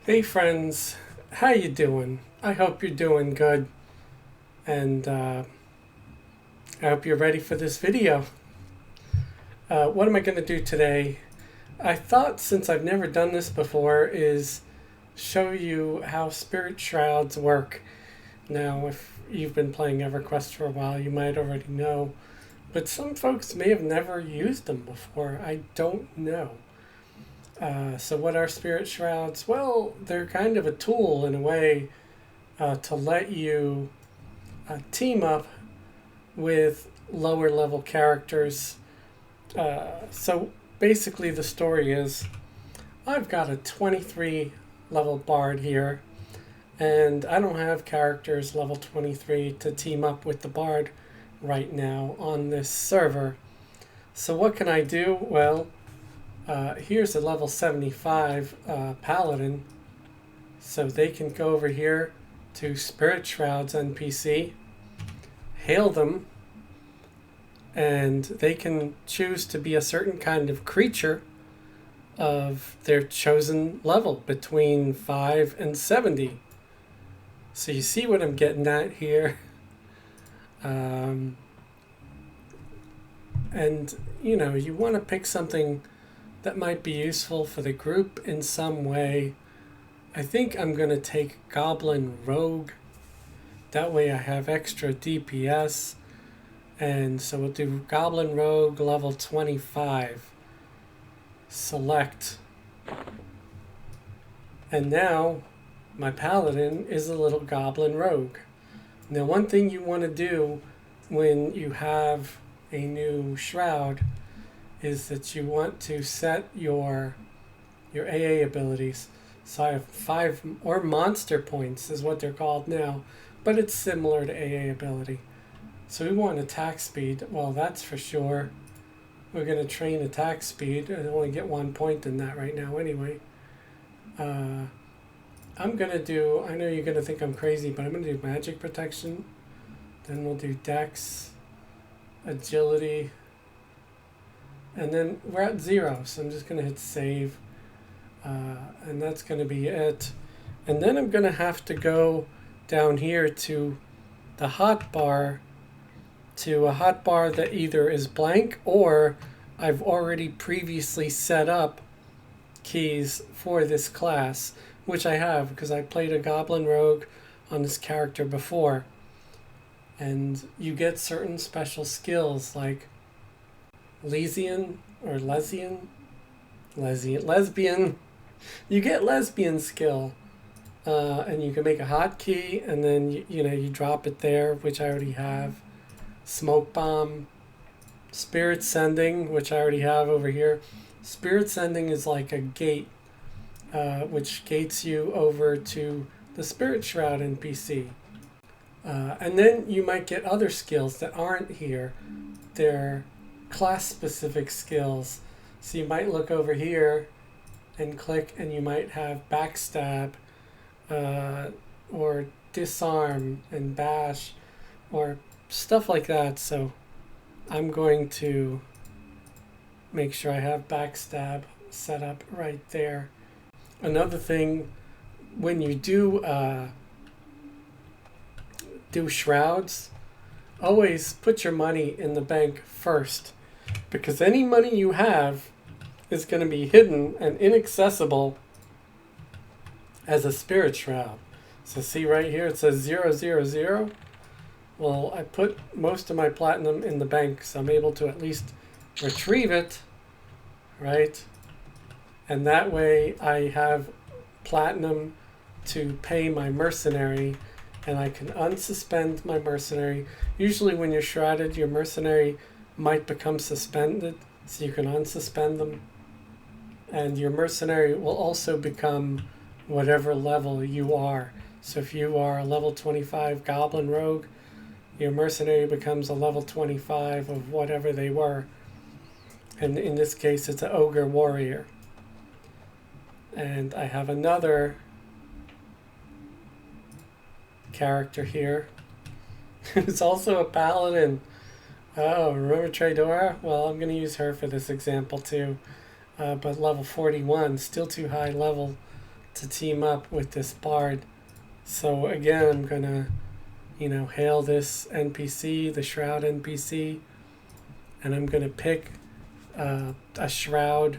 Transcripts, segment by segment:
Hey friends, how you doing? I hope you're doing good, and I hope you're ready for this video. What am I going to do today? I thought, since I've never done this before, is show you how spirit shrouds work. Now, if you've been playing Everquest for a while, you might already know, but some folks may have never used them before. I don't know. So what are spirit shrouds? Well, they're kind of a tool in a way to let you team up with lower level characters. So basically the story is I've got a 23 level bard here, and I don't have characters level 23 to team up with the bard right now on this server. So what can I do? Well, here's a level 75 paladin, so they can go over here to Spirit Shrouds NPC, hail them, and they can choose to be a certain kind of creature of their chosen level between 5 and 70. So you see what I'm getting at here. And you know, you want to pick something that might be useful for the group in some way. I think I'm going to take Goblin Rogue. That way I have extra DPS. And so we'll do Goblin Rogue level 25. Select. And now my Paladin is a little Goblin Rogue. Now one thing you want to do when you have a new Shroud is that you want to set your AA abilities. So I have 5 or monster points is what they're called now, but it's similar to AA ability. So we want attack speed. Well, that's for sure. We're going to train attack speed. I only get 1 point in that right now anyway. I'm going to do, I know you're going to think I'm crazy, but I'm going to do magic protection. Then we'll do dex, agility, and then we're at 0, so I'm just going to hit save, and that's going to be it. And then I'm going to have to go down here to the hotbar, to a hotbar that either is blank or I've already previously set up keys for this class, which I have because I played a Goblin Rogue on this character before. And you get certain special skills like lesbian. You get lesbian skill, and you can make a hotkey, and then you drop it there, which I already have. Smoke bomb, spirit sending, which I already have over here. Spirit sending is like a gate, which gates you over to the Spirit Shroud NPC. And then you might get other skills that aren't here. They're class-specific skills. So you might look over here and click, and you might have backstab, or disarm and bash, or stuff like that. So I'm going to make sure I have backstab set up right there. Another thing, when you do shrouds, always put your money in the bank first, because any money you have is going to be hidden and inaccessible as a spirit shroud. So see right here, it says 000. Well, I put most of my platinum in the bank, so I'm able to at least retrieve it, right? And that way I have platinum to pay my mercenary, and I can unsuspend my mercenary. Usually when you're shrouded, your mercenary might become suspended, so you can unsuspend them. And your mercenary will also become whatever level you are. So if you are a level 25 Goblin Rogue, your mercenary becomes a level 25 of whatever they were. And in this case, it's an Ogre Warrior. And I have another character here who's also a Paladin. Oh, remember Tradora? Well, I'm going to use her for this example too. But level 41, still too high level to team up with this bard. So again, I'm gonna, hail this NPC, the Shroud NPC, and I'm gonna pick a Shroud.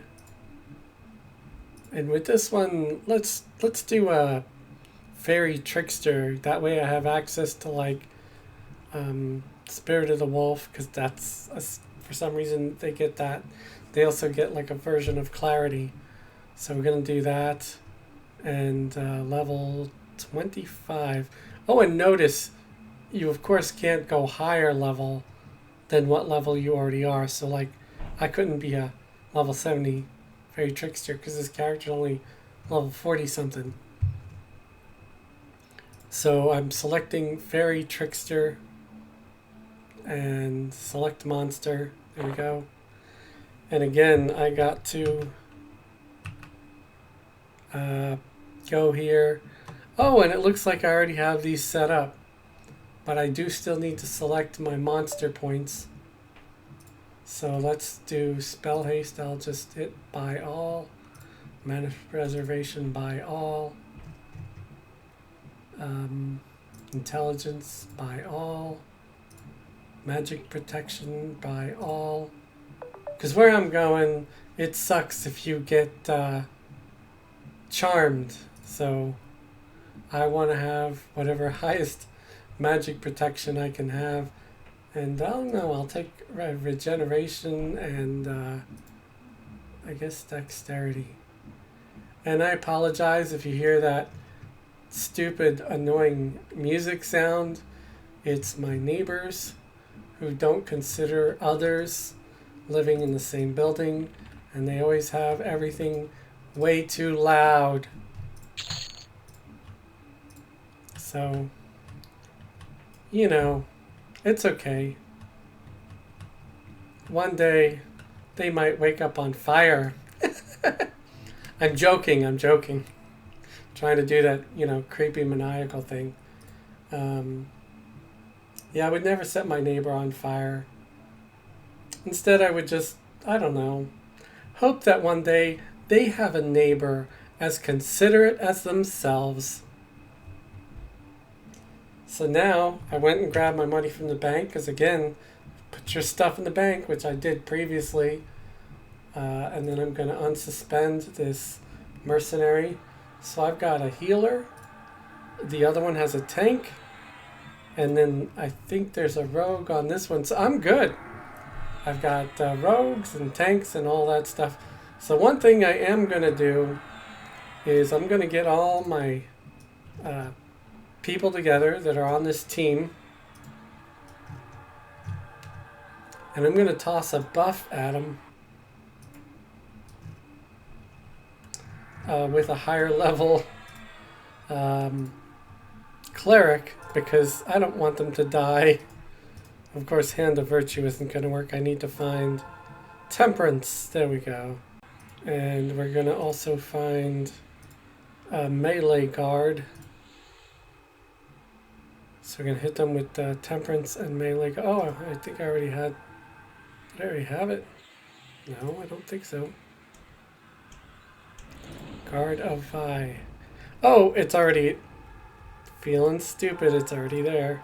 And with this one, let's do a Fairy Trickster. That way I have access to like Spirit of the Wolf, because that's for some reason they get that. They also get like a version of Clarity. So we're gonna do that, and level 25. Oh, and notice you of course can't go higher level than what level you already are. So like I couldn't be a level 70 Fairy Trickster because this character only level 40 something. So I'm selecting Fairy Trickster and select monster. There we go. And again, I got to go here. Oh, and it looks like I already have these set up, but I do still need to select my monster points. So let's do spell haste. I'll just hit by all, mana preservation by all, intelligence by all, magic protection by all. Because where I'm going, it sucks if you get charmed. So I want to have whatever highest magic protection I can have. And I don't know, I'll take regeneration and I guess dexterity. And I apologize if you hear that stupid, annoying music sound. It's my neighbors who don't consider others living in the same building, and they always have everything way too loud. So, it's okay. One day, they might wake up on fire. I'm joking. Trying to do that, creepy maniacal thing. Yeah, I would never set my neighbor on fire. Instead, I would just, I don't know, hope that one day they have a neighbor as considerate as themselves. So now I went and grabbed my money from the bank, because again, put your stuff in the bank, which I did previously. And then I'm going to unsuspend this mercenary. So I've got a healer. The other one has a tank. And then I think there's a rogue on this one. So I'm good. I've got rogues and tanks and all that stuff. So one thing I am going to do is I'm going to get all my people together that are on this team. And I'm going to toss a buff at them with a higher level cleric, because I don't want them to die. Of course, Hand of Virtue isn't going to work. I need to find Temperance. There we go. And we're going to also find a melee guard. So we're going to hit them with Temperance and melee. Oh, I think I already had... Did I already have it? No, I don't think so. Guard of Vi. Oh, it's already... Feeling stupid, it's already there.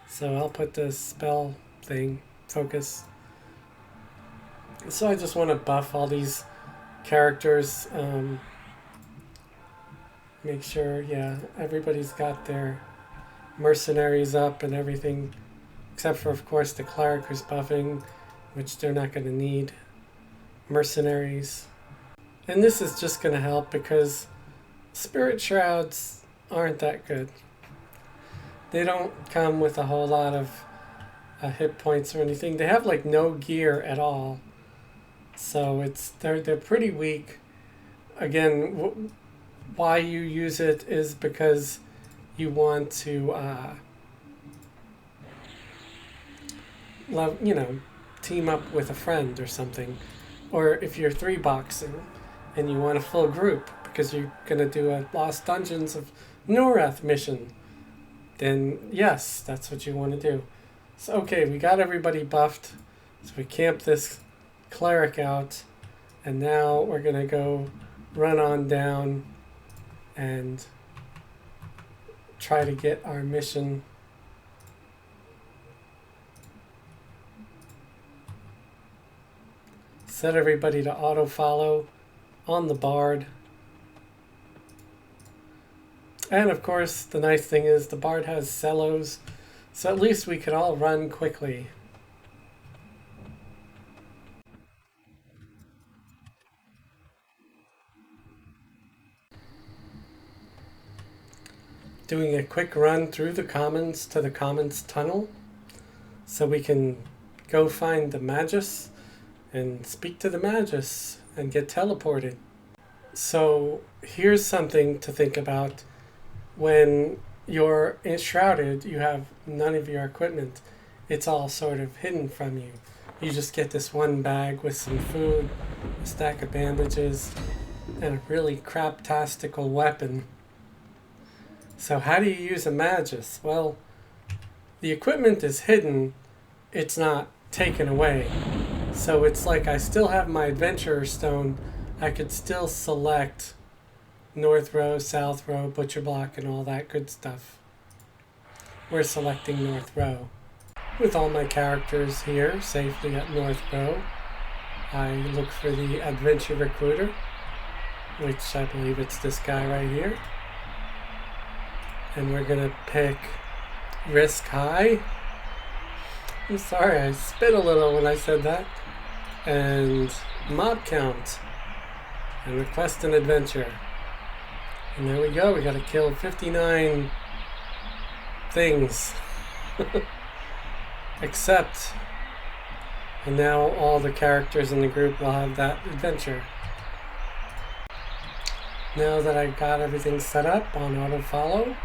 So I'll put the spell thing, focus. So I just want to buff all these characters. Make sure, yeah, everybody's got their mercenaries up and everything. Except for, of course, the cleric who's buffing, which they're not going to need. Mercenaries. And this is just going to help because Spirit Shrouds aren't that good. They don't come with a whole lot of hit points or anything. They have like no gear at all, so they're pretty weak. Again, why you use it is because you want to team up with a friend or something, or if you're 3-boxing and you want a full group because you're gonna do a Lost Dungeons of Norath mission, then yes, that's what you want to do. So okay, we got everybody buffed, so we camp this cleric out, and now we're gonna go run on down and try to get our mission. Set everybody to auto follow on the bard. And of course, the nice thing is the bard has cellos, so at least we could all run quickly. Doing a quick run through the commons to the commons tunnel so we can go find the magus and speak to the magus and get teleported. So here's something to think about. When you're shrouded, you have none of your equipment. It's all sort of hidden from you. You just get this one bag with some food, a stack of bandages, and a really craptastical weapon. So how do you use a magus? Well, the equipment is hidden, it's not taken away. So it's like I still have my adventurer stone. I could still select north row, south row, butcher block, and all that good stuff. We're selecting north row. With all my characters here safely at north row, I look for the adventure recruiter, which I believe it's this guy right here. And we're gonna pick risk high. I'm sorry, I spit a little when I said that. And mob count. And request an adventure. And there we go, we gotta kill 59 things. Accept. And now all the characters in the group will have that adventure. Now that I got everything set up on auto follow,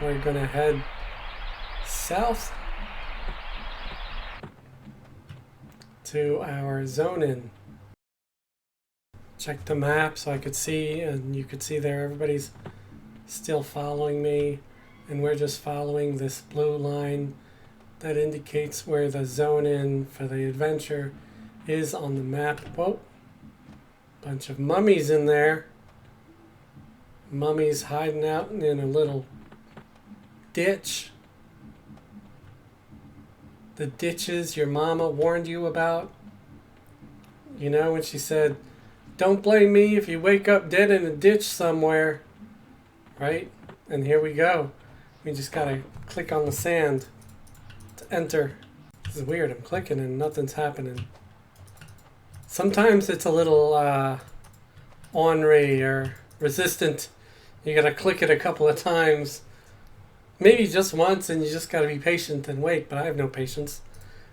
we're gonna head south to our zone in. Check the map so I could see, and you could see there everybody's still following me, and we're just following this blue line that indicates where the zone in for the adventure is on the map. Whoa, bunch of mummies in there. Mummies hiding out in a little ditch. The ditches your mama warned you about. You know, when she said, "Don't blame me if you wake up dead in a ditch somewhere." Right? And here we go. We just gotta click on the sand to enter. This is weird. I'm clicking and nothing's happening. Sometimes it's a little ornery or resistant. You gotta click it a couple of times. Maybe just once, and you just gotta be patient and wait, but I have no patience.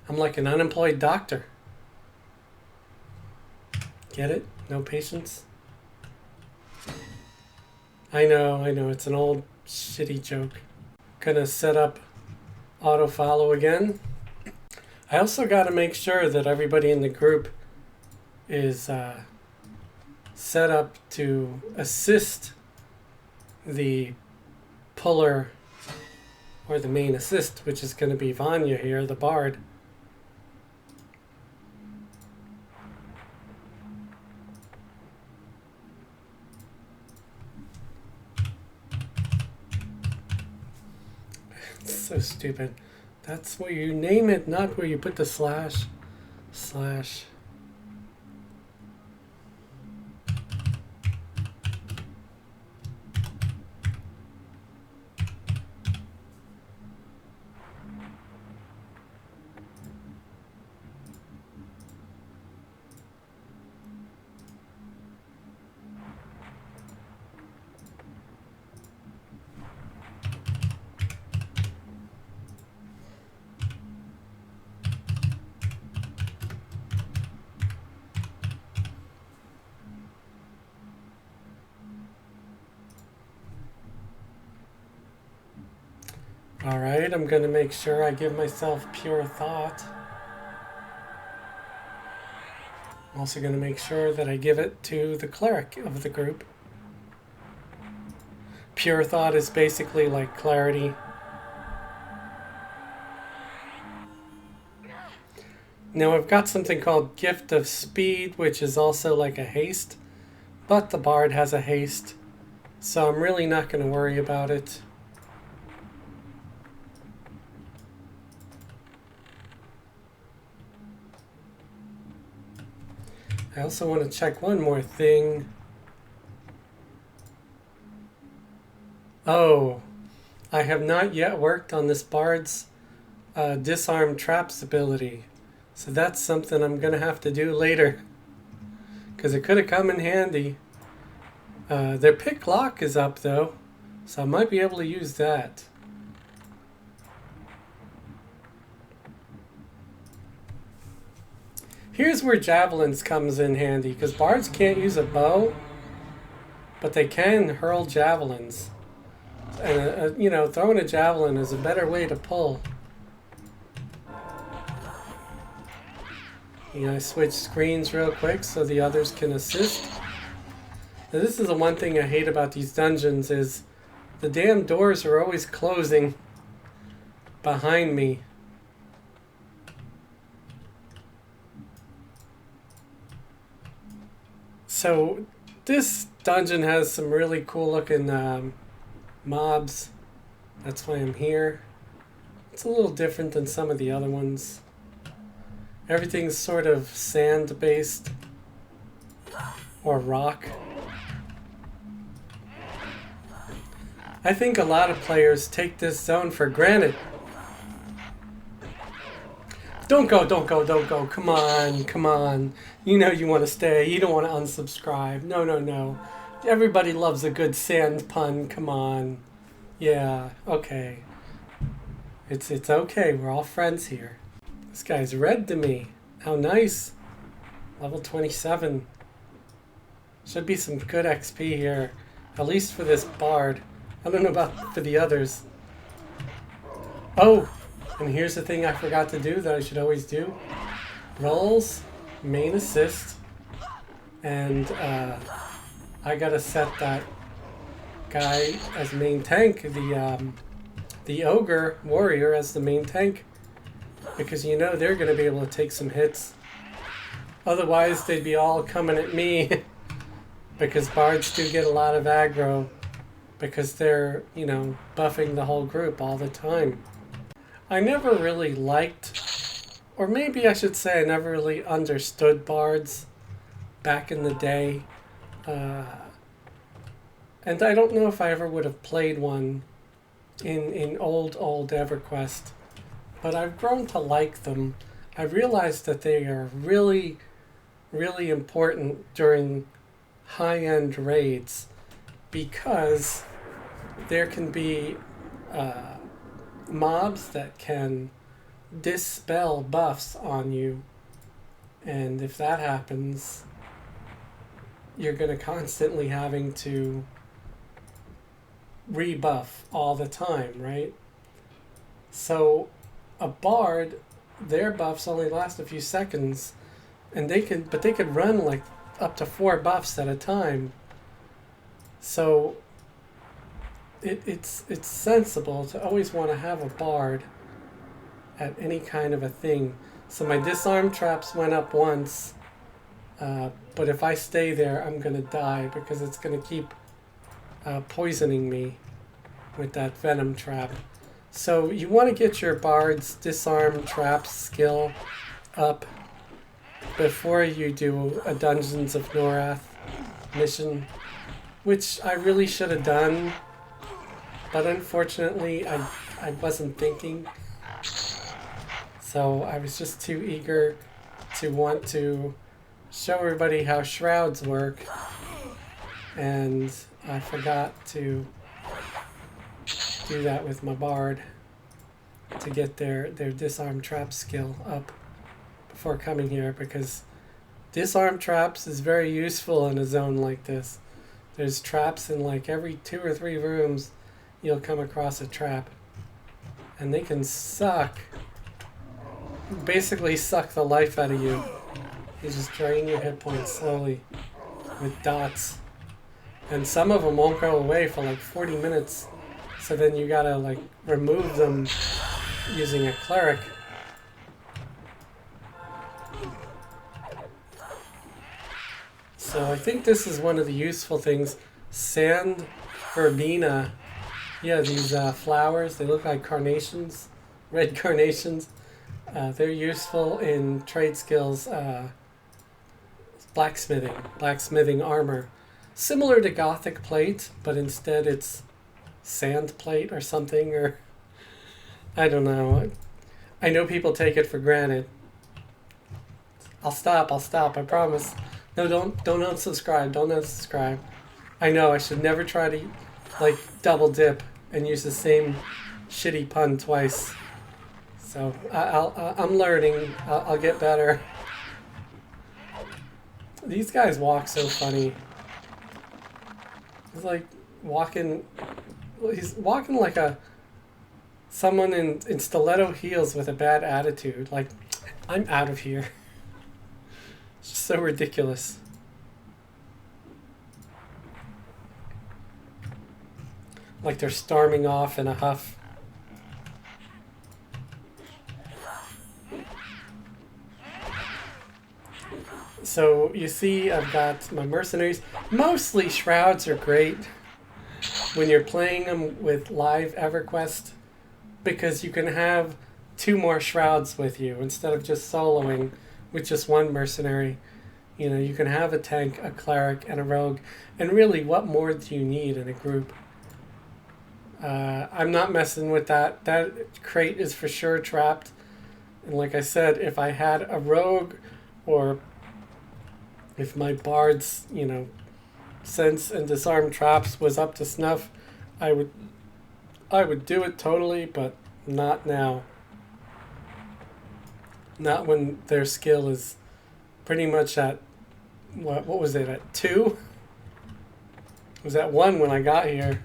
I'm like an unemployed doctor. Get it? No patience? I know, it's an old shitty joke. Gonna set up auto follow again. I also gotta make sure that everybody in the group is set up to assist the puller, or the main assist, which is going to be Vanya here, the bard. It's so stupid. That's where you name it, not where you put the slash. Slash. Alright, I'm going to make sure I give myself pure thought. I'm also going to make sure that I give it to the cleric of the group. Pure thought is basically like clarity. Now I've got something called Gift of Speed, which is also like a haste, but the bard has a haste So I'm really not going to worry about it. I also want to check one more thing. Oh, I have not yet worked on this bard's disarm traps ability. So that's something I'm going to have to do later. Because it could have come in handy. Their pick lock is up though. So I might be able to use that. Here's where javelins comes in handy. Because bards can't use a bow. But they can hurl javelins. And, you know, throwing a javelin is a better way to pull. You know, I switch screens real quick so the others can assist. Now, this is the one thing I hate about these dungeons is the damn doors are always closing behind me. So this dungeon has some really cool looking mobs. That's why I'm here. It's a little different than some of the other ones. Everything's sort of sand based or rock. I think a lot of players take this zone for granted. Don't go, don't go, don't go. Come on, come on. You know you want to stay. You don't want to unsubscribe. No, no, no. Everybody loves a good sand pun. Come on. Yeah, okay. It's okay. We're all friends here. This guy's red to me. How nice. Level 27. Should be some good XP here. At least for this bard. I don't know about for the others. Oh! And here's the thing I forgot to do that I should always do. Rolls, main assist, and I gotta set that guy as main tank, the ogre warrior as the main tank, because you know they're gonna be able to take some hits. Otherwise they'd be all coming at me because bards do get a lot of aggro because they're, you know, buffing the whole group all the time. I never really liked, or maybe I should say I never really understood bards back in the day. And I don't know if I ever would have played one in old EverQuest. But I've grown to like them. I realized that they are really, really important during high-end raids because there can be mobs that can dispel buffs on you, and if that happens you're going to constantly having to rebuff all the time, right? So a bard, their buffs only last a few seconds, and they could run like up to 4 buffs at a time. So it's sensible to always want to have a bard at any kind of a thing. So my disarm traps went up once, but if I stay there, I'm gonna die because it's gonna keep poisoning me with that venom trap. So you want to get your bard's disarm traps skill up before you do a Dungeons of Norath mission, which I really should have done. But unfortunately, I wasn't thinking. So I was just too eager to want to show everybody how shrouds work. And I forgot to do that with my bard to get their disarm trap skill up before coming here, because disarm traps is very useful in a zone like this. There's traps in like every 2 or 3 rooms. You'll come across a trap, and they can basically suck the life out of you. You just drain your hit points slowly with dots, and some of them won't go away for like 40 minutes, so then you gotta like remove them using a cleric. So I think this is one of the useful things. sand verbena. Yeah, these flowers, they look like carnations, red carnations. They're useful in trade skills, blacksmithing armor. Similar to Gothic plate, but instead it's sand plate or something, or I don't know. I know people take it for granted. I'll stop, I promise. No, don't unsubscribe, don't unsubscribe. I know, I should never try to, like, double dip and use the same shitty pun twice. So, I'm learning. I'll get better. These guys walk so funny. He's like walking, he's walking like someone in stiletto heels with a bad attitude. Like, I'm out of here. It's just so ridiculous. Like they're storming off in a huff. So you see I've got my mercenaries. Mostly shrouds are great when you're playing them with live Everquest, because you can have 2 more shrouds with you instead of just soloing with just one mercenary. You know, you can have a tank, a cleric, and a rogue. And really, what more do you need in a group? I'm not messing with that. That crate is for sure trapped. And like I said, if I had a rogue, or if my bard's, you know, sense and disarm traps was up to snuff, I would do it totally, but not now. Not when their skill is pretty much at, what was it, at 2? It was at 1 when I got here.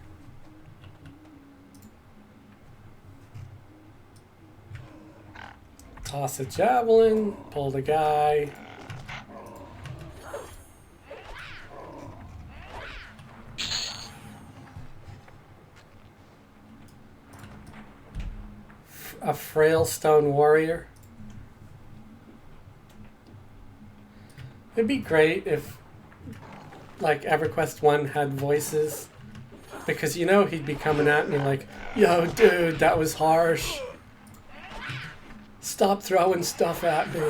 Toss a javelin, pull the guy. A frail stone warrior. It'd be great if, like, EverQuest 1 had voices. Because, you know, he'd be coming at me like, yo, dude, that was harsh. Stop throwing stuff at me.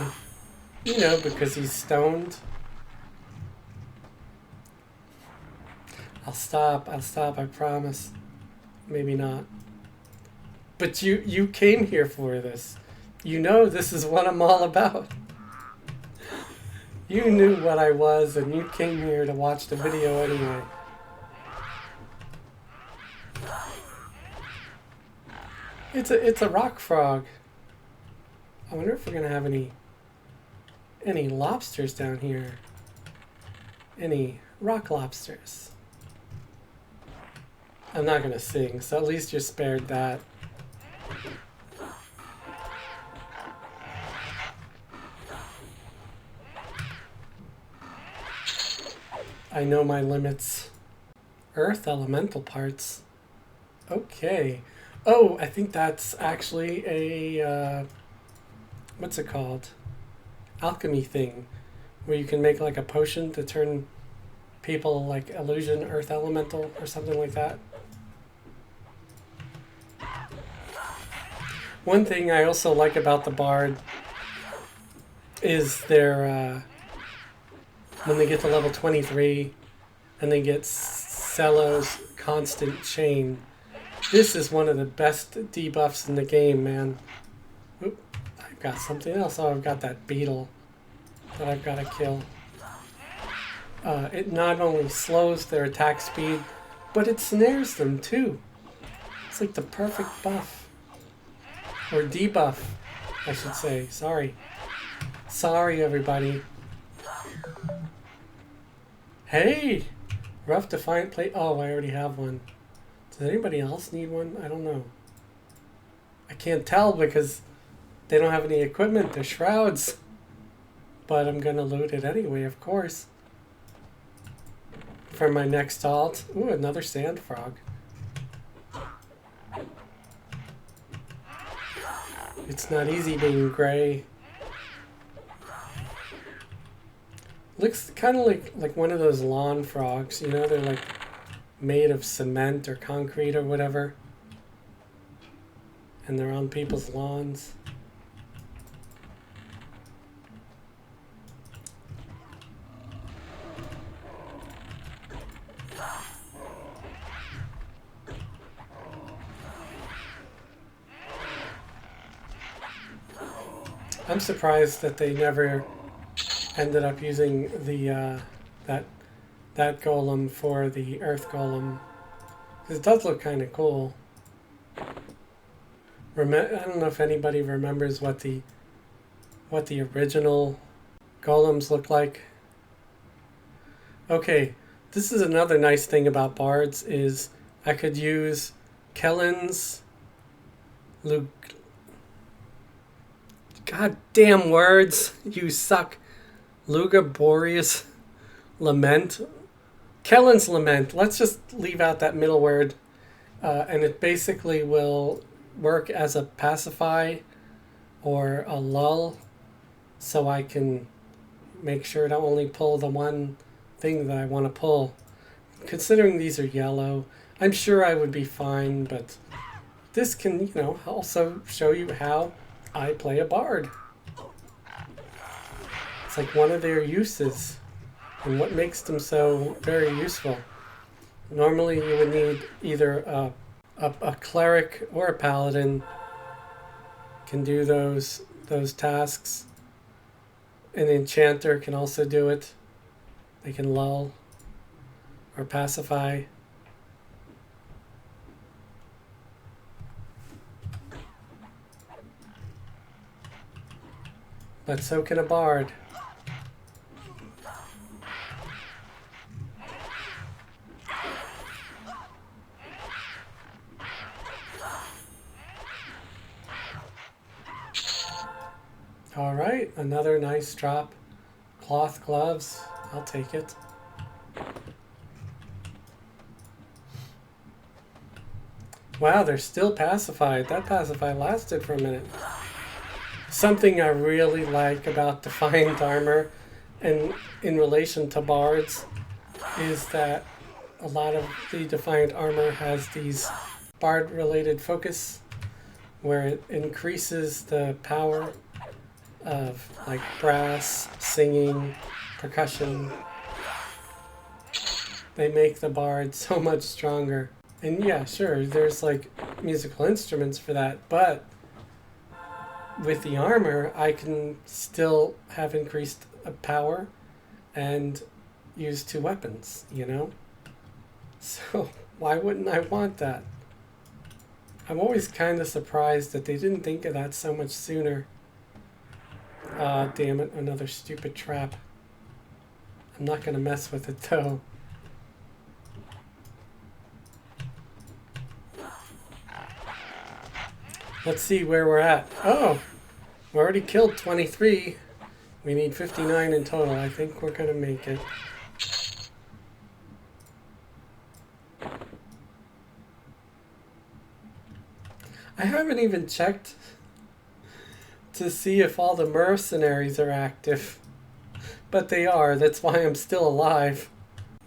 You know, because he's stoned. I'll stop, I promise. Maybe not. But you came here for this. You know this is what I'm all about. You knew what I was, and you came here to watch the video anyway. It's a rock frog. I wonder if we're gonna have any lobsters down here. Any rock lobsters. I'm not gonna sing, so at least you're spared that. I know my limits. Earth elemental parts. Okay. Oh, I think that's actually a, what's it called? Alchemy thing. Where you can make like a potion to turn people like illusion earth elemental or something like that. One thing I also like about the bard is their, when they get to level 23 and they get Cello's constant chain. This is one of the best debuffs in the game, man. Oop, I've got something else. Oh, I've got that beetle that I've got to kill. It not only slows their attack speed, but it snares them too. It's like the perfect buff. Or debuff, I should say. Sorry. Sorry, everybody. Hey! Rough Defiant plate. Oh, I already have one. Does anybody else need one? I don't know. I can't tell because they don't have any equipment. They're shrouds. But I'm going to loot it anyway, of course. For my next alt. Ooh, another sand frog. It's not easy being gray. Looks kind of like one of those lawn frogs, you know? They're like made of cement or concrete or whatever. And they're on people's lawns. I'm surprised that they never ended up using the that golem for the earth golem, because it does look kind of cool. I don't know if anybody remembers what the original golems look like. Okay, this is another nice thing about bards is I could use Kellen's goddamn words, you suck. Lugubrious Lament. Kellen's Lament. Let's just leave out that middle word. And it basically will work as a pacify or a lull, so I can make sure to only pull the one thing that I want to pull. Considering these are yellow, I'm sure I would be fine, but this can, also show you how I play a bard. It's like one of their uses and what makes them so very useful. Normally you would need either a cleric or a paladin can do those tasks. An enchanter can also do it. They can lull or pacify. But so can a bard. All right, another nice drop. Cloth gloves, I'll take it. Wow, they're still pacified. That pacify lasted for a minute. Something I really like about Defiant Armor and in relation to bards is that a lot of the Defiant Armor has these bard-related focus where it increases the power of like brass, singing, percussion. They make the bard so much stronger. And yeah, sure, there's like musical instruments for that, but with the armor, I can still have increased power and use two weapons, So why wouldn't I want that? I'm always kind of surprised that they didn't think of that so much sooner. Ah, damn it, another stupid trap. I'm not going to mess with it though. Let's see where we're at. Oh, we already killed 23. We need 59 in total. I think we're going to make it. I haven't even checked to see if all the mercenaries are active. But they are. That's why I'm still alive.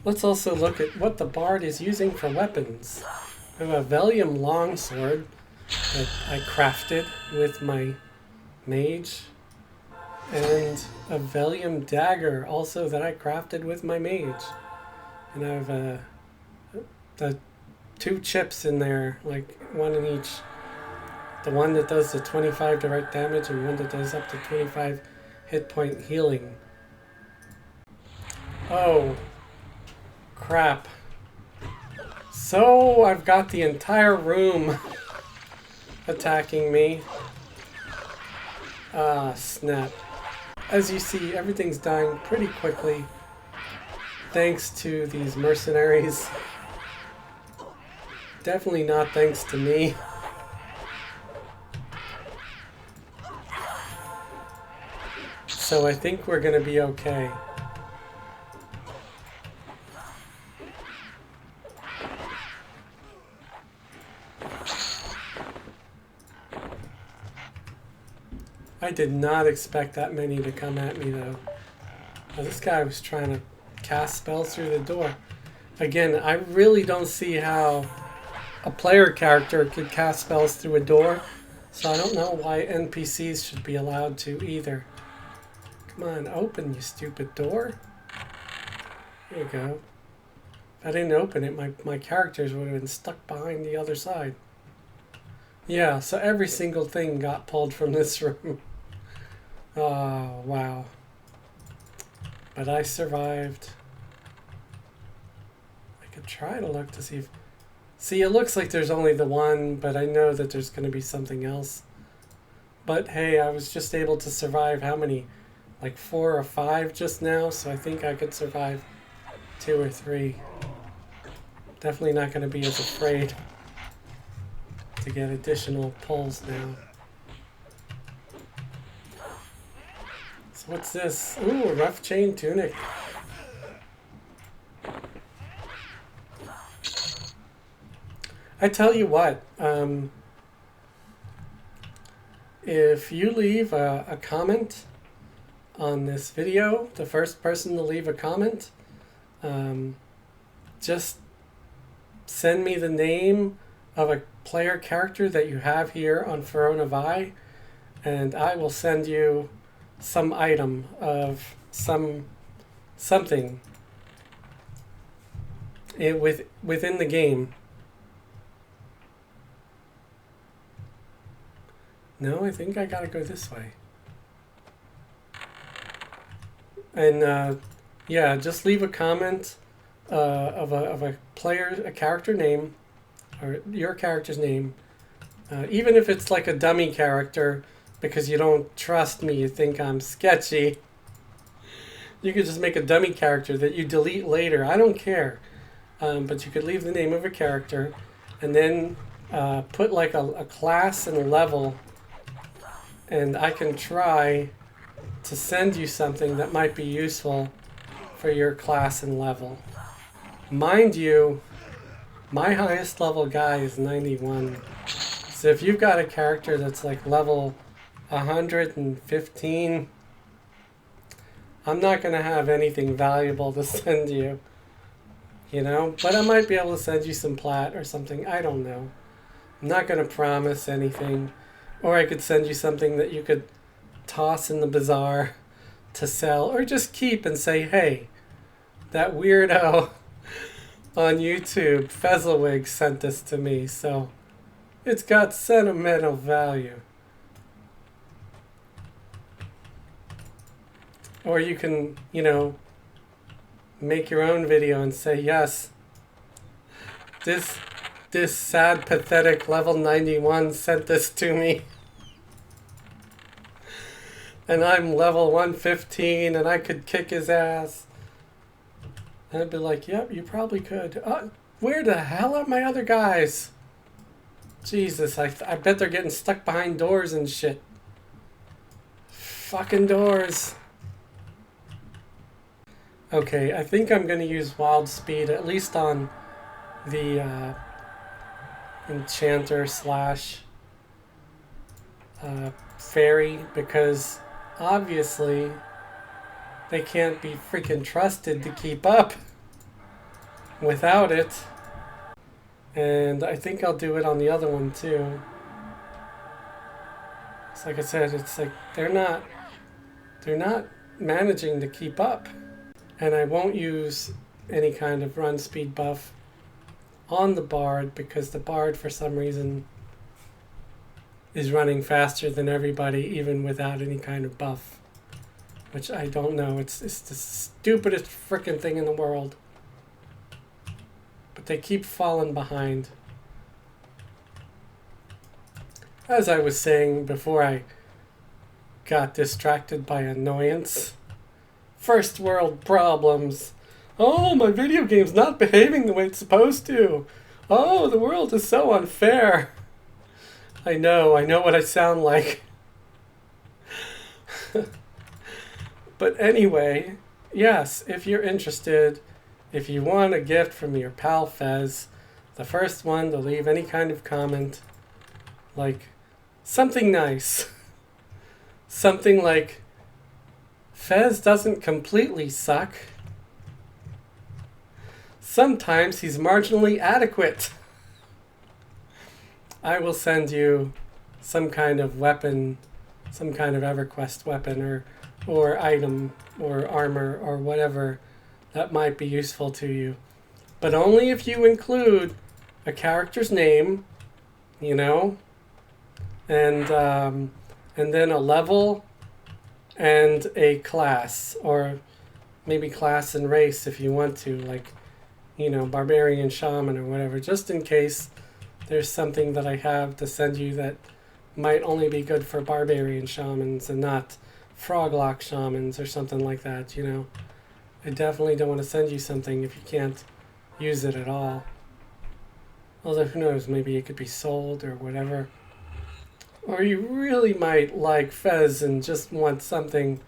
Let's also look at what the bard is using for weapons. I have a Velium longsword that I crafted with my mage, and a Velium dagger also that I crafted with my mage. And I have the two chips in there, like one in each. The one that does the 25 direct damage and one that does up to 25 hit point healing. Oh, crap. So I've got the entire room attacking me. Ah, snap. As you see, everything's dying pretty quickly thanks to these mercenaries. Definitely not thanks to me. So I think we're going to be okay. I did not expect that many to come at me though. This guy was trying to cast spells through the door. Again, I really don't see how a player character could cast spells through a door, so I don't know why NPCs should be allowed to either. Come on, open, you stupid door. There you go. If I didn't open it, my characters would have been stuck behind the other side. Yeah, so every single thing got pulled from this room. Oh, wow. But I survived. I could try to look to see if... See, it looks like there's only the one, but I know that there's going to be something else. But hey, I was just able to survive how many? Like 4 or 5 just now, so I think I could survive 2 or 3. Definitely not going to be as afraid to get additional pulls now. So what's this? Ooh, a rough chain tunic. I tell you what, if you leave a comment on this video, the first person to leave a comment, just send me the name of a player character that you have here on Throne of Eye, and I will send you some item of something within the game. No, I think I gotta go this way. And yeah, just leave a comment of a character name, or your character's name, even if it's like a dummy character because you don't trust me, you think I'm sketchy. You could just make a dummy character that you delete later. I don't care, but you could leave the name of a character, and then put like a class and a level, and I can try to send you something that might be useful for your class and level. Mind you, my highest level guy is 91. So if you've got a character that's like level 115, I'm not going to have anything valuable to send you. You know? But I might be able to send you some plat or something. I don't know. I'm not going to promise anything. Or I could send you something that you could toss in the bazaar to sell, or just keep and say, hey, that weirdo on YouTube, Fezzlewig, sent this to me, so it's got sentimental value. Or you can, you know, make your own video and say, yes, this sad, pathetic level 91 sent this to me. And I'm level 115 and I could kick his ass. And I'd be like, yep, you probably could. Where the hell are my other guys? Jesus, I bet they're getting stuck behind doors and shit. Fucking doors. Okay, I think I'm going to use Wild Speed, at least on the Enchanter slash Fairy, because obviously they can't be freaking trusted to keep up without it. And I think I'll do it on the other one too. It's like I said, it's like they're not managing to keep up. And I won't use any kind of run speed buff on the Bard because the Bard for some reason is running faster than everybody even without any kind of buff. Which I don't know. It's the stupidest frickin' thing in the world. But they keep falling behind. As I was saying before I got distracted by annoyance. First world problems. Oh, my video game's not behaving the way it's supposed to. Oh, the world is so unfair. I know what I sound like. But anyway, yes, if you're interested, if you want a gift from your pal Fez, the first one to leave any kind of comment, like something nice. Something like, Fez doesn't completely suck. Sometimes he's marginally adequate. I will send you some kind of weapon, some kind of EverQuest weapon or item or armor or whatever that might be useful to you. But only if you include a character's name, you know, and then a level and a class, or maybe class and race if you want to, like, you know, barbarian, shaman, or whatever, just in case there's something that I have to send you that might only be good for barbarian shamans and not froglock shamans or something like that, you know. I definitely don't want to send you something if you can't use it at all. Although, who knows, maybe it could be sold or whatever. Or you really might like Fez and just want something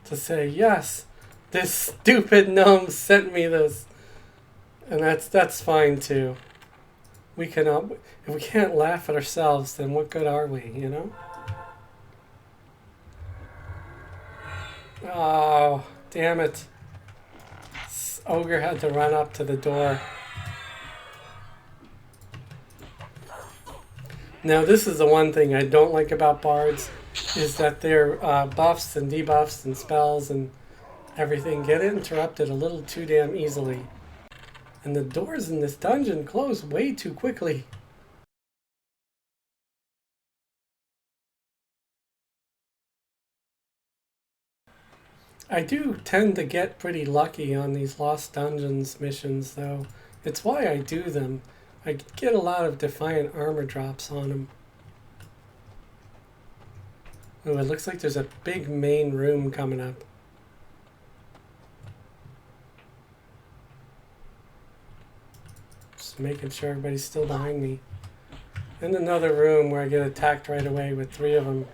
to say, yes, this stupid gnome sent me this. And that's fine too. We can, if we can't laugh at ourselves, then what good are we, you know? Oh, damn it. This ogre had to run up to the door. Now, this is the one thing I don't like about bards, is that their buffs and debuffs and spells and everything get interrupted a little too damn easily. And the doors in this dungeon close way too quickly. I do tend to get pretty lucky on these Lost Dungeons missions, though. It's why I do them. I get a lot of Defiant Armor drops on them. Oh, it looks like there's a big main room coming up. Just making sure everybody's still behind me. And another room where I get attacked right away with 3 of them.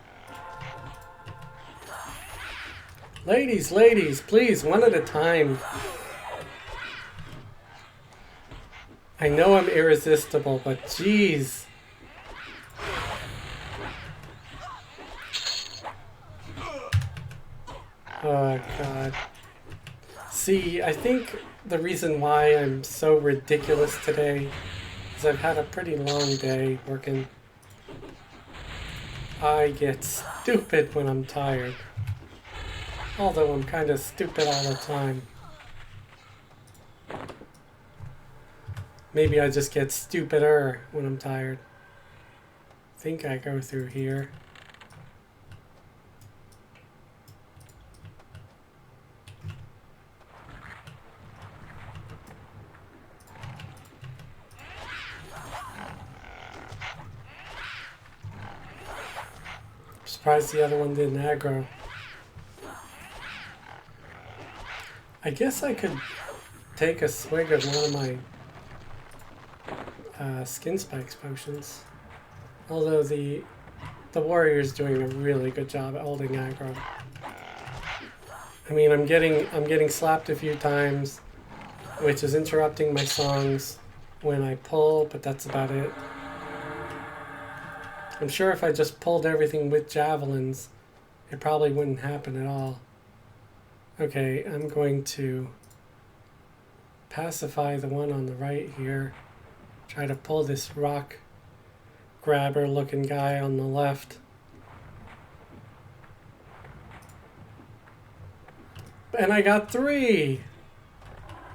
Ladies, ladies, please, one at a time. I know I'm irresistible, but jeez. Oh, God. See, I think the reason why I'm so ridiculous today is I've had a pretty long day working. I get stupid when I'm tired. Although I'm kind of stupid all the time. Maybe I just get stupider when I'm tired. I think I go through here. I'm surprised the other one didn't aggro. I guess I could take a swig of one of my skin spikes potions. Although the warrior's doing a really good job at holding aggro. I mean, I'm getting slapped a few times, which is interrupting my songs when I pull, but that's about it. I'm sure if I just pulled everything with javelins, it probably wouldn't happen at all. Okay, I'm going to pacify the one on the right here. Try to pull this rock grabber looking guy on the left. And I got 3!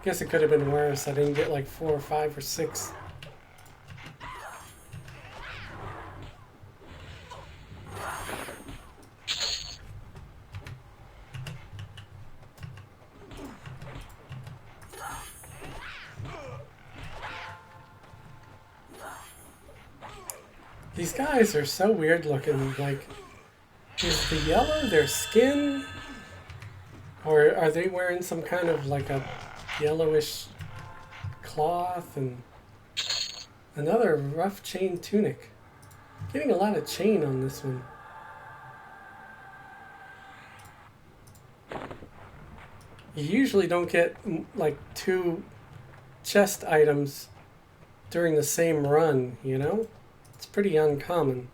Guess it could have been worse. I didn't get like 4 or 5 or 6. These guys are so weird looking. Like, is the yellow their skin? Or are they wearing some kind of like a yellowish cloth? And another rough chain tunic. Getting a lot of chain on this one. You usually don't get like 2 chest items during the same run, you know? It's pretty uncommon.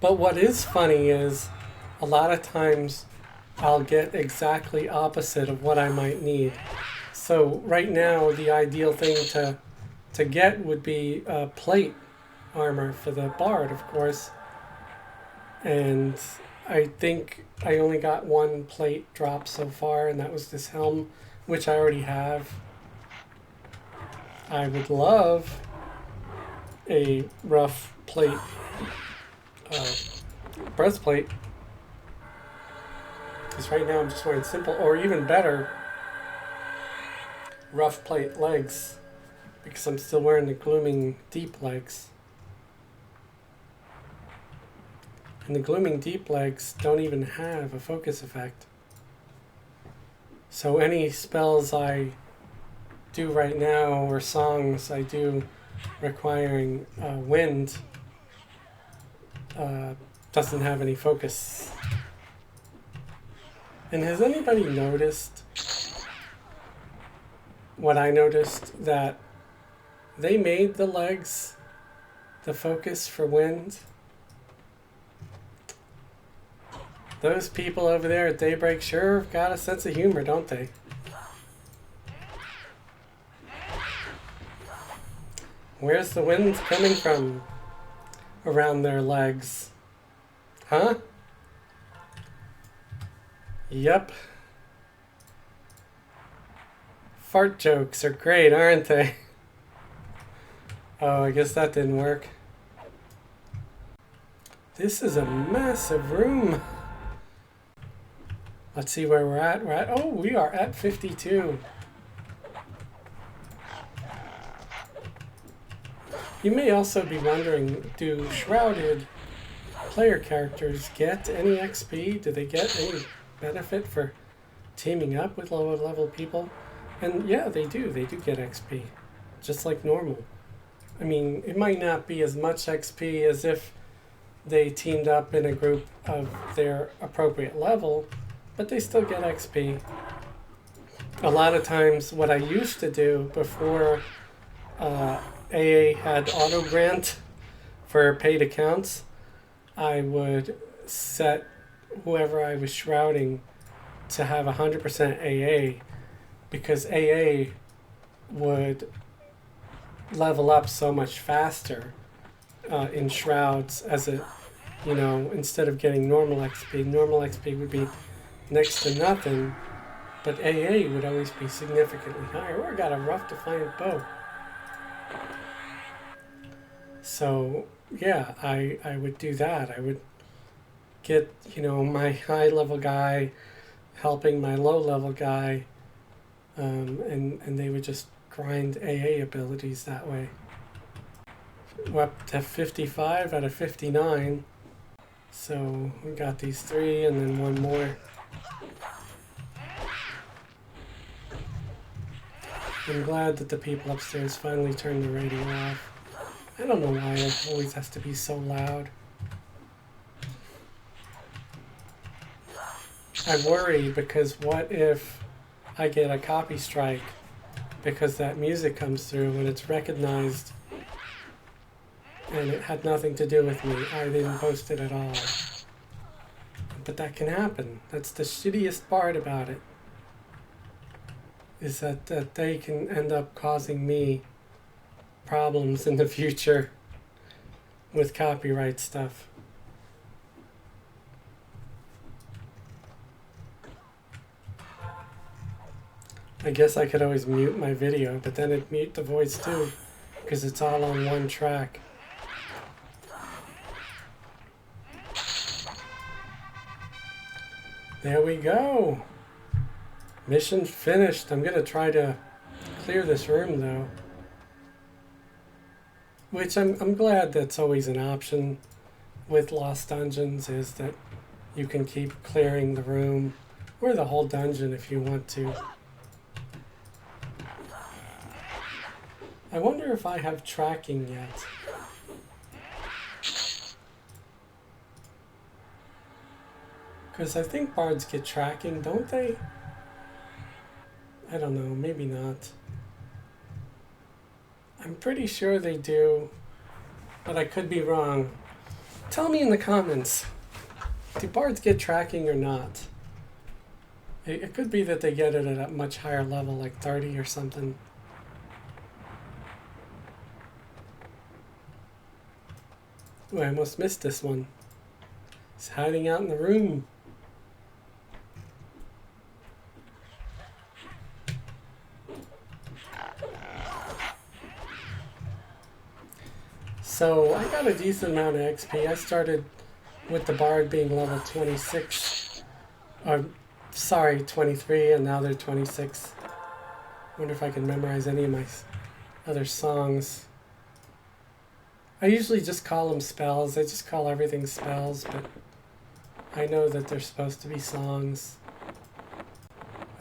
But what is funny is a lot of times I'll get exactly opposite of what I might need. So right now, the ideal thing to get would be plate armor for the bard, of course. And I think I only got one plate drop so far, and that was this helm, which I already have. I would love a rough plate, breastplate, because right now I'm just wearing simple, or even better, rough plate legs, because I'm still wearing the glooming deep legs. And the glooming deep legs don't even have a focus effect. So any spells I do right now, or songs I do requiring wind, doesn't have any focus. And has anybody noticed what I noticed, that they made the legs the focus for wind? Those people over there at Daybreak sure have got a sense of humor, don't they? Where's the wind coming from around their legs? Huh? Yep. Fart jokes are great, aren't they? Oh, I guess that didn't work. This is a massive room. Let's see where we're at. Oh, we are at 52. You may also be wondering, do shrouded player characters get any XP? Do they get any benefit for teaming up with lower level people? And yeah, they do. They do get XP, just like normal. I mean, it might not be as much XP as if they teamed up in a group of their appropriate level, but they still get XP. A lot of times what I used to do before AA had auto grant for paid accounts, I would set whoever I was shrouding to have 100% AA, because AA would level up so much faster in shrouds, as it, you know, instead of getting normal XP would be next to nothing, but AA would always be significantly higher. Or got a rough defiant bow. So yeah, I would do that. I would get, you know, my high level guy helping my low level guy, and they would just grind AA abilities that way. We're up to 55 out of 59. So we got these 3 and then one more. I'm glad that the people upstairs finally turned the radio off. I don't know why it always has to be so loud. I worry because what if I get a copy strike because that music comes through and it's recognized and it had nothing to do with me. I didn't post it at all. But that can happen. That's the shittiest part about it. Is that they can end up causing me problems in the future with copyright stuff. I guess I could always mute my video, but then it'd mute the voice too, because it's all on one track. There we go. Mission finished. I'm gonna try to clear this room though. Which I'm glad that's always an option with Lost Dungeons, is that you can keep clearing the room or the whole dungeon if you want to. I wonder if I have tracking yet. Because I think bards get tracking, don't they? I don't know, maybe not. I'm pretty sure they do, but I could be wrong. Tell me in the comments, do bards get tracking or not? It could be that they get it at a much higher level, like 30 or something. Oh, I almost missed this one. It's hiding out in the room. So I got a decent amount of XP. I started with the Bard being level 26. Or, sorry, 23, and now they're 26. Wonder if I can memorize any of my other songs. I usually just call them spells. I just call everything spells, but I know that they're supposed to be songs.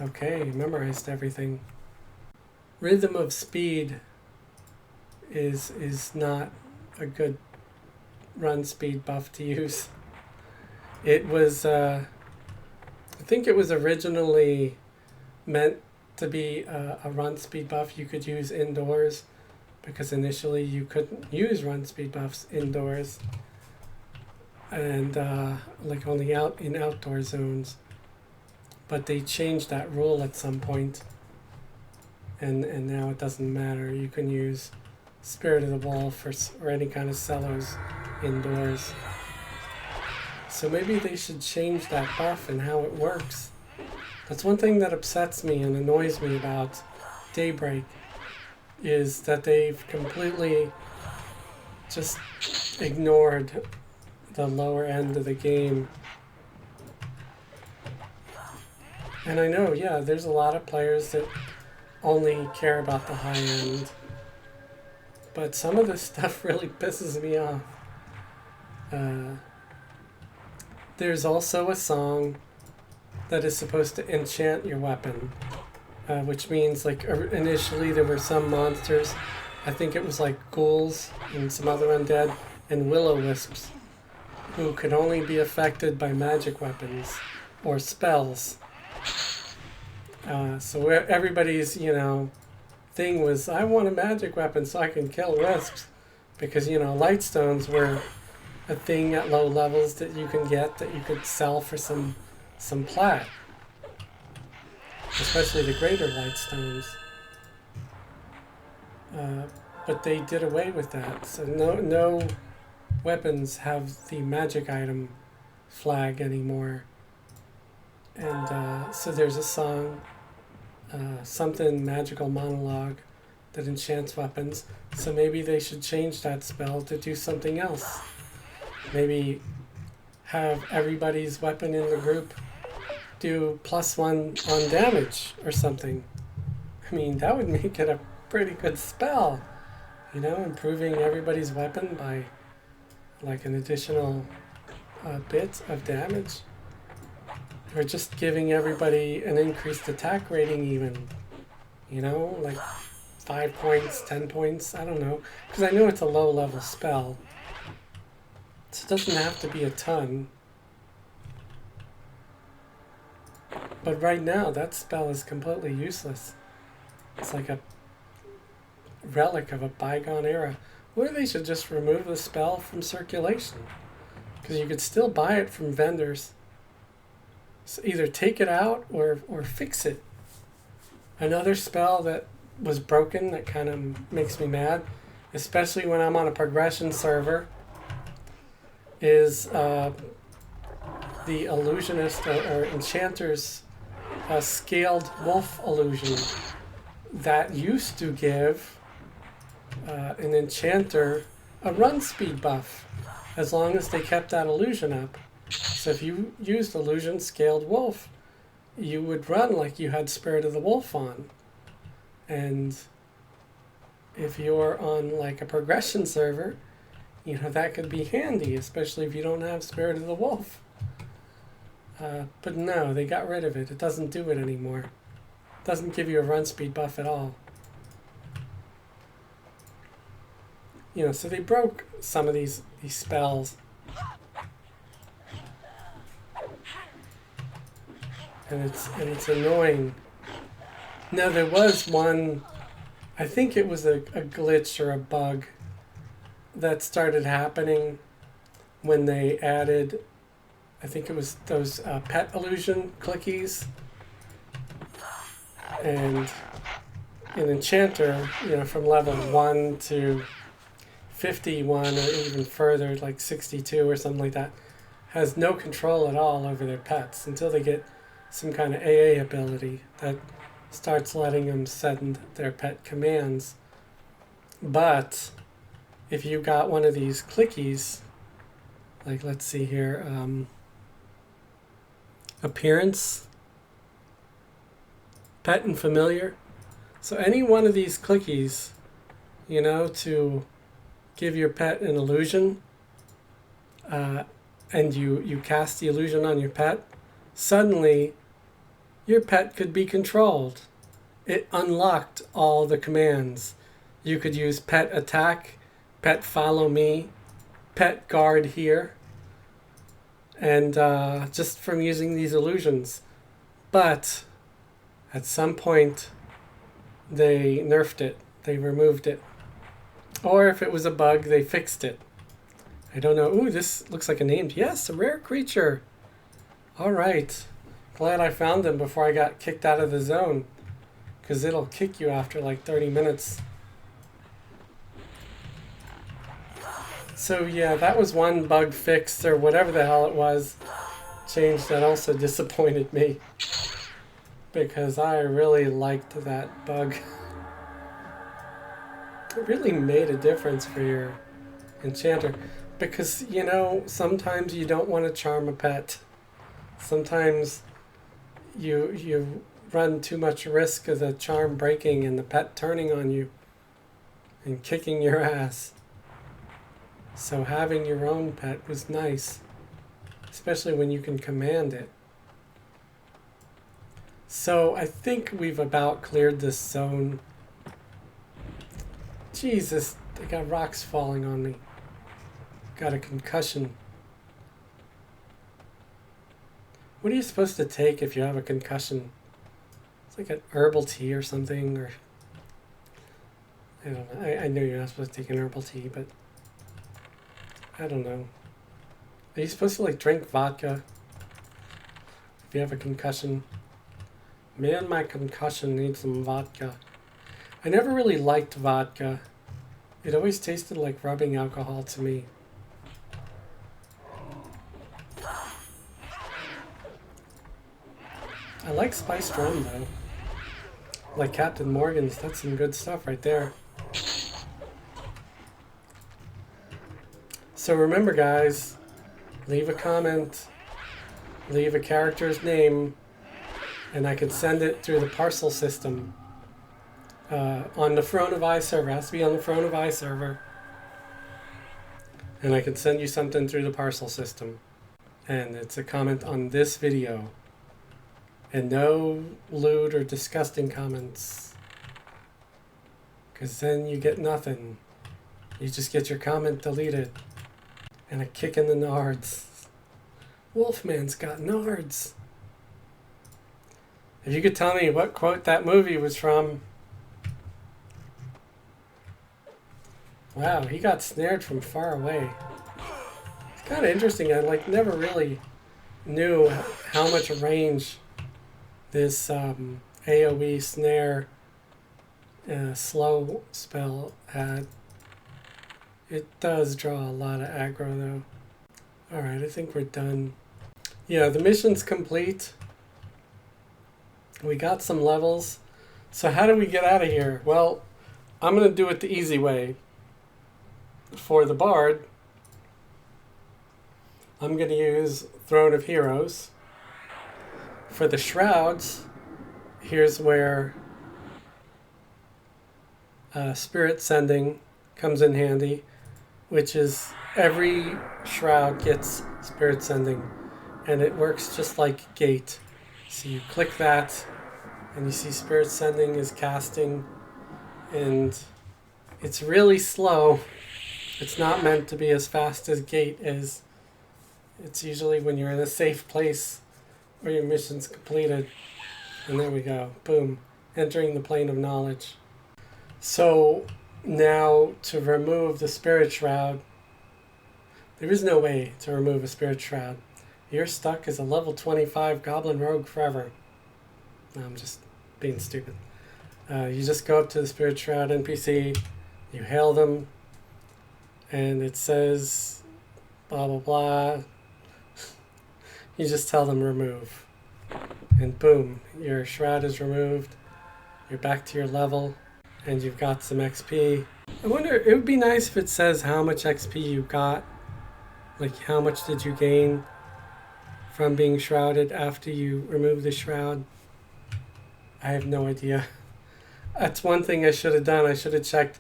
Okay, memorized everything. Rhythm of Speed is not a good run speed buff to use. It was, I think it was originally meant to be a run speed buff you could use indoors, because initially you couldn't use run speed buffs indoors, and like only out in outdoor zones. But they changed that rule at some point, and now it doesn't matter. You can use Spirit of the Wolf or any kind of cellos indoors. So maybe they should change that buff and how it works. That's one thing that upsets me and annoys me about Daybreak, is that they've completely just ignored the lower end of the game. And I know, yeah, there's a lot of players that only care about the high end, but some of this stuff really pisses me off. There's also a song that is supposed to enchant your weapon, which means, like, initially there were some monsters, I think it was like ghouls and some other undead and will-o-wisps, who could only be affected by magic weapons or spells. So everybody's, thing was, I want a magic weapon so I can kill wisps, because, light stones were a thing at low levels that you can get, that you could sell for some plat, especially the greater light stones. But they did away with that, so no weapons have the magic item flag anymore. And so there's a song, something magical monologue, that enchants weapons. So maybe they should change that spell to do something else. Maybe have everybody's weapon in the group do +1 on damage or something. I mean, that would make it a pretty good spell. Improving everybody's weapon by like an additional bit of damage. Or just giving everybody an increased attack rating even. Like 5 points, 10 points, I don't know. Because I know it's a low level spell. So it doesn't have to be a ton. But right now, that spell is completely useless. It's like a relic of a bygone era. Or they should just remove the spell from circulation. Because you could still buy it from vendors. So either take it out or fix it. Another spell that was broken that kind of makes me mad, especially when I'm on a progression server, is the illusionist or enchanter's scaled wolf illusion that used to give an enchanter a run speed buff as long as they kept that illusion up. So if you used illusion scaled wolf, you would run like you had Spirit of the Wolf on. And if you're on like a progression server, that could be handy, especially if you don't have Spirit of the Wolf. But no, they got rid of it. It doesn't do it anymore. It doesn't give you a run speed buff at all. So they broke some of these spells. And it's annoying. Now there was one, I think it was a glitch or a bug that started happening when they added, I think it was those pet illusion clickies And an enchanter, you know, from level 1 to 51 or even further, like 62 or something like that, has no control at all over their pets until they get some kind of AA ability that starts letting them send their pet commands. But if you got one of these clickies, like let's see here, appearance, pet and familiar. So any one of these clickies, you know, to give your pet an illusion, and you cast the illusion on your pet, suddenly your pet could be controlled. It unlocked all the commands. You could use pet attack, pet follow me, pet guard here, and just from using these illusions. But at some point they nerfed it, they removed it. Or if it was a bug, they fixed it. I don't know. Ooh, this looks like a named. Yes, a rare creature. All right. Glad I found him before I got kicked out of the zone. Because it'll kick you after like 30 minutes. So yeah, that was one bug fixed or whatever the hell it was. Change that also disappointed me. Because I really liked that bug. It really made a difference for your enchanter. Because, you know, sometimes you don't want to charm a pet. Sometimes you run too much risk of the charm breaking and the pet turning on you and kicking your ass. So having your own pet was nice, especially when you can command it. So I think we've about cleared this zone. Jesus, I got rocks falling on me. Got a concussion. What are you supposed to take if you have a concussion? It's like an herbal tea or something, or I don't know. I know you're not supposed to take an herbal tea, but I don't know. Are you supposed to like drink vodka if you have a concussion? Man, my concussion needs some vodka. I never really liked vodka. It always tasted like rubbing alcohol to me. I like spiced rum though. Like Captain Morgan's, that's some good stuff right there. So remember guys, leave a comment, leave a character's name, and I can send it through the parcel system. On the Throne of I server. It has to be on the Throne of I server. And I can send you something through the parcel system. And it's a comment on this video. And no lewd or disgusting comments. Because then you get nothing. You just get your comment deleted. And a kick in the nards. Wolfman's got nards. If you could tell me what quote that movie was from. Wow, he got snared from far away. It's kind of interesting. I never really knew how much range this AoE snare slow spell had. It does draw a lot of aggro though. Alright, I think we're done. Yeah, the mission's complete. We got some levels. So how do we get out of here? Well, I'm going to do it the easy way. For the Bard, I'm going to use Throne of Heroes. For the Shrouds, here's where Spirit Sending comes in handy, which is every Shroud gets Spirit Sending, and it works just like Gate. So you click that, and you see Spirit Sending is casting, and it's really slow. It's not meant to be as fast as Gate is. It's usually when you're in a safe place where your mission's completed. And there we go. Boom. Entering the plane of knowledge. So now to remove the Spirit Shroud, there is no way to remove a Spirit Shroud. You're stuck as a level 25 Goblin Rogue forever. No, I'm just being stupid. You just go up to the Spirit Shroud NPC, you hail them, and it says blah blah blah. You just tell them remove. And boom, your shroud is removed. You're back to your level, and you've got some XP. I wonder, it would be nice if it says how much XP you got. Like, how much did you gain from being shrouded after you remove the shroud? I have no idea. That's one thing I should have done. I should have checked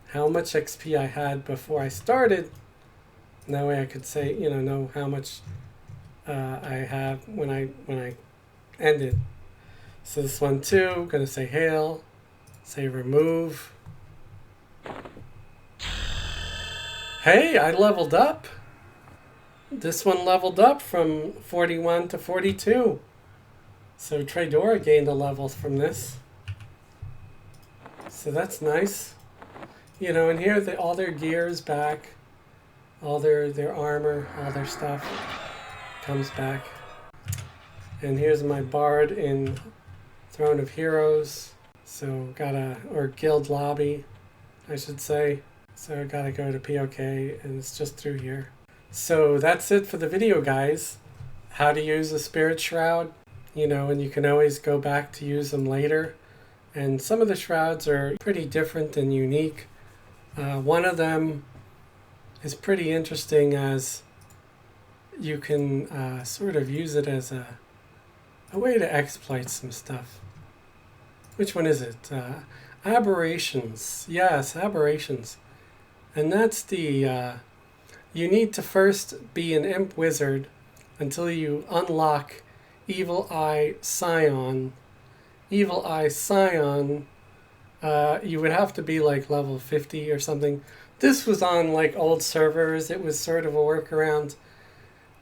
how much XP I had before I started. And that way I could say, know how much I have when I ended. So this one too, I'm going to say hail, say remove. Hey, I leveled up. This one leveled up from 41 to 42. So Tradora gained a level from this. So that's nice. And here all their gear is back. All their armor, all their stuff comes back. And here's my bard in Throne of Heroes. So or guild lobby, I should say. So I gotta go to POK, and it's just through here. So that's it for the video, guys. How to use a Spirit Shroud, and you can always go back to use them later. And some of the shrouds are pretty different and unique. One of them is pretty interesting, as you can sort of use it as a way to exploit some stuff. Which one is it? Aberrations. Yes, aberrations. And that's the... you need to first be an imp wizard until you unlock Evil Eye Scion. Evil Eye Scion, you would have to be like level 50 or something. This was on like old servers. It was sort of a workaround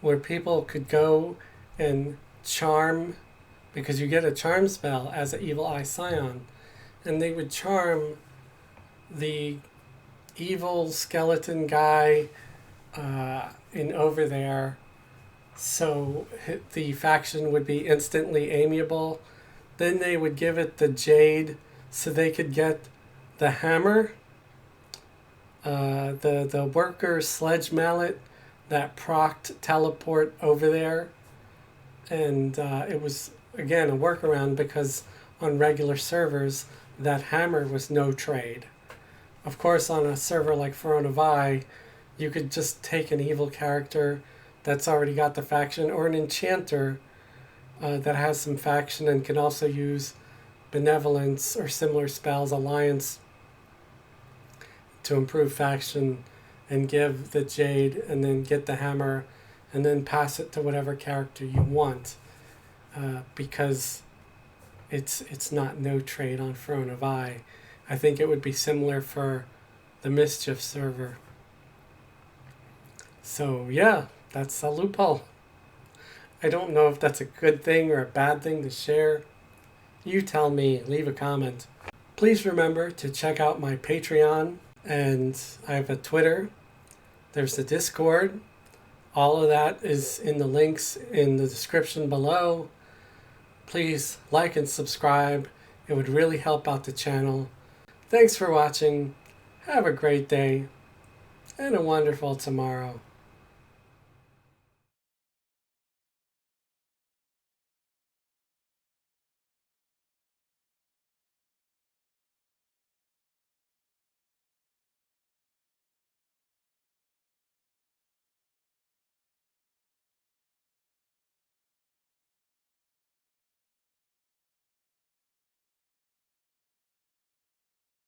where people could go and charm, because you get a charm spell as an Evil Eye Scion, and they would charm the evil skeleton guy in over there, so the faction would be instantly amiable. Then they would give it the jade so they could get the hammer, the worker sledge mallet that procced teleport over there. And it was, again, a workaround, because on regular servers that hammer was no trade. Of course, on a server like Throne of Eye, you could just take an evil character that's already got the faction, or an enchanter that has some faction and can also use benevolence or similar spells, alliance, to improve faction, and give the jade, and then get the hammer, and then pass it to whatever character you want, because it's not no trade on Throne of Eye. I think it would be similar for the Mischief server. So yeah, that's a loophole. I don't know if that's a good thing or a bad thing to share. You tell me, leave a comment. Please remember to check out my Patreon, and I have a Twitter. There's the Discord. All of that is in the links in the description below. Please like and subscribe. It would really help out the channel. Thanks for watching. Have a great day and a wonderful tomorrow.